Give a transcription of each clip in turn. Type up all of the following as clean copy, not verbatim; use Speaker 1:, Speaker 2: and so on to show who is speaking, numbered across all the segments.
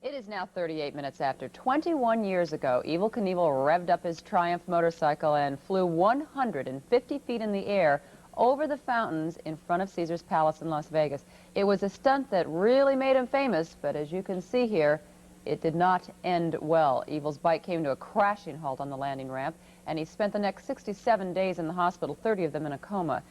Speaker 1: It is now 38 minutes after. 21 years ago, Evel Knievel revved up his Triumph motorcycle and flew 150 feet in the air over the fountains in front of Caesar's Palace in Las Vegas. It was a stunt that really made him famous, but as you can see here, it did not end well. Evel's bike came to a crashing halt on the landing ramp, and he spent the next 67 days in the hospital, 30 of them in a coma.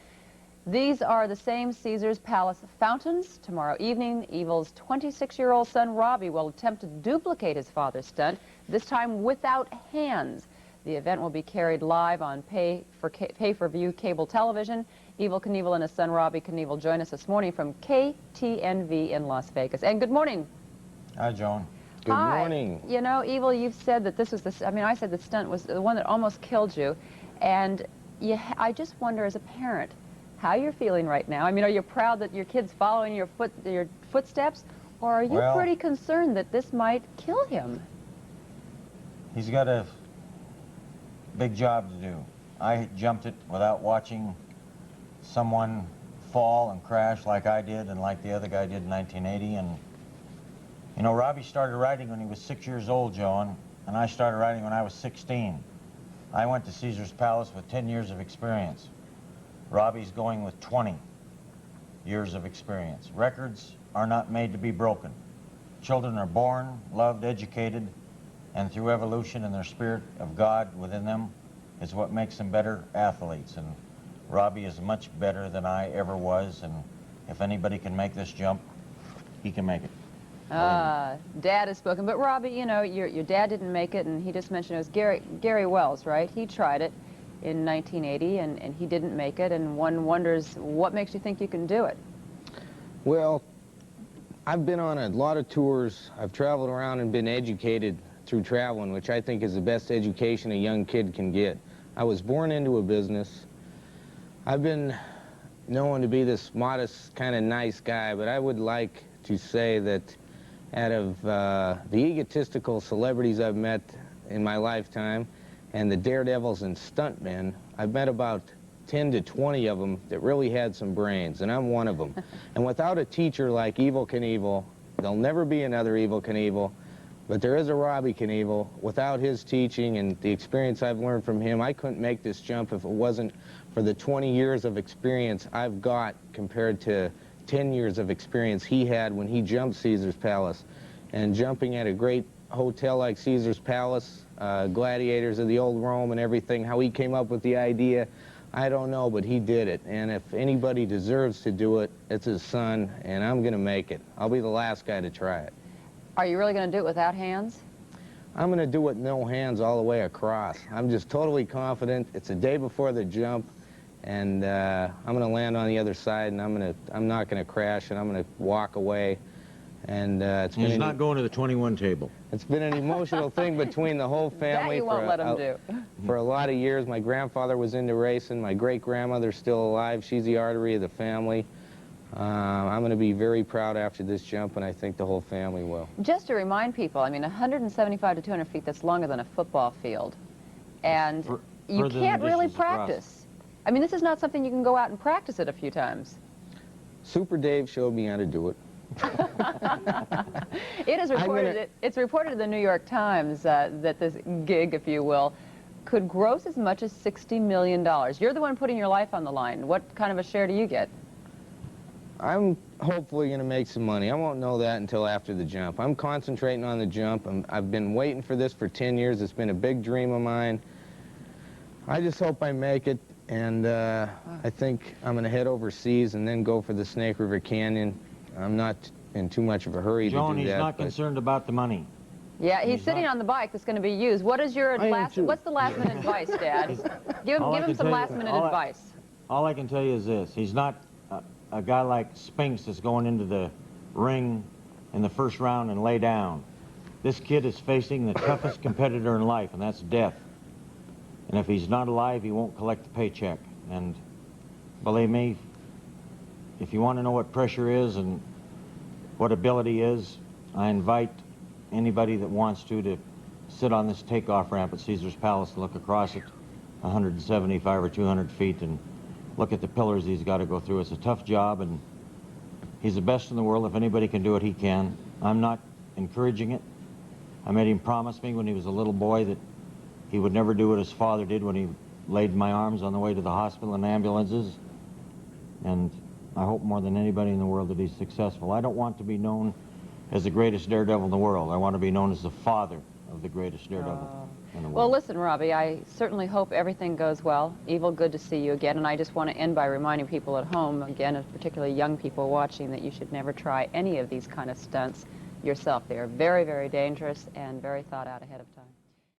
Speaker 1: These are the same Caesar's Palace fountains. Tomorrow evening, Evel's 26-year-old son, Robbie, will attempt to duplicate his father's stunt, this time without hands. The event will be carried live on pay-for-view cable television. Evel Knievel and his son, Robbie Knievel, join us this morning from KTNV in Las Vegas. And good morning.
Speaker 2: Hi, Joan.
Speaker 3: Good morning.
Speaker 1: You know, Evel, you've said that this was the, I said the stunt was the one that almost killed you. And I just wonder, as a parent, how you're feeling right now. I mean, are you proud that your kid's following your footsteps, or are you pretty concerned that this might kill him?
Speaker 2: He's got a big job to do. I jumped it without watching someone fall and crash like I did and like the other guy did in 1980. And, you know, Robbie started riding when he was 6 years old, Joan, and I started riding when I was 16. I went to Caesar's Palace with 10 years of experience. Robbie's going with 20 years of experience. Records are not made to be broken. Children are born, loved, educated, and through evolution and their spirit of God within them is what makes them better athletes. And Robbie is much better than I ever was, and if anybody can make this jump, he can make it.
Speaker 1: Dad has spoken, but Robbie, you know, your dad didn't make it, and he just mentioned it was Gary Wells, right? He tried it in 1980, and he didn't make it, and one wonders what makes you think you can do it?
Speaker 3: Well, I've been on a lot of tours. I've traveled around and been educated through traveling, which I think is the best education a young kid can get. I was born into a business. I've been known to be this modest, kind of nice guy, but I would like to say that out of the egotistical celebrities I've met in my lifetime, and the daredevils and stuntmen, I've met about 10 to 20 of them that really had some brains, and I'm one of them. And without a teacher like Evel Knievel, there'll never be another Evel Knievel, but there is a Robbie Knievel. Without his teaching and the experience I've learned from him, I couldn't make this jump if it wasn't for the 20 years of experience I've got compared to 10 years of experience he had when he jumped Caesar's Palace. And jumping at a great hotel like Caesar's Palace, gladiators of the old Rome and everything, how he came up with the idea, I don't know, but he did it. And if anybody deserves to do it, it's his son, and I'm going to make it. I'll be the last guy to try it.
Speaker 1: Are you really going to do it without hands?
Speaker 3: I'm going to do it no hands all the way across. I'm just totally confident. It's a day before the jump, and I'm going to land on the other side, and I'm not going to crash, and I'm going to walk away. And
Speaker 2: he's not going to the 21 table.
Speaker 3: It's been an emotional thing between the whole family.
Speaker 1: That you won't let him do.
Speaker 3: For a lot of years. My grandfather was into racing. My great-grandmother's still alive. She's the artery of the family. I'm going to be very proud after this jump, and I think the whole family will.
Speaker 1: Just to remind people, I mean, 175 to 200 feet, that's longer than a football field. And you can't really practice. I mean, this is not something you can go out and practice it a few times.
Speaker 3: Super Dave showed me how to do it.
Speaker 1: It is reported, it's reported in the New York Times that this gig, if you will, could gross as much as $60 million. You're the one putting your life on the line. What kind of a share do you get?
Speaker 3: I'm hopefully going to make some money. I won't know that until after the jump. I'm concentrating on the jump. I've been waiting for this for 10 years. It's been a big dream of mine. I just hope I make it, and I think I'm going to head overseas and then go for the Snake River Canyon. I'm not in too much of a hurry to do that.
Speaker 2: Joan, he's not concerned about the money.
Speaker 1: Yeah, he's sitting on the bike that's going to be used. What is your what's the last minute advice, Dad? Give him some last minute advice.
Speaker 2: All I can tell you is this. He's not a guy like Spinks that's going into the ring in the first round and lay down. This kid is facing the toughest competitor in life, and that's death. And if he's not alive, he won't collect the paycheck. And believe me, if you want to know what pressure is and what ability is, I invite anybody that wants to sit on this takeoff ramp at Caesar's Palace and look across it 175 or 200 feet and look at the pillars he's got to go through. It's a tough job, and he's the best in the world. If anybody can do it, he can. I'm not encouraging it. I made him promise me when he was a little boy that he would never do what his father did when he laid in my arms on the way to the hospital in ambulances. And I hope more than anybody in the world that he's successful. I don't want to be known as the greatest daredevil in the world. I want to be known as the father of the greatest daredevil in the world.
Speaker 1: Well, listen, Robbie, I certainly hope everything goes well. Evel, good to see you again. And I just want to end by reminding people at home, again, and particularly young people watching, that you should never try any of these kind of stunts yourself. They are very, very dangerous and very thought out ahead of time.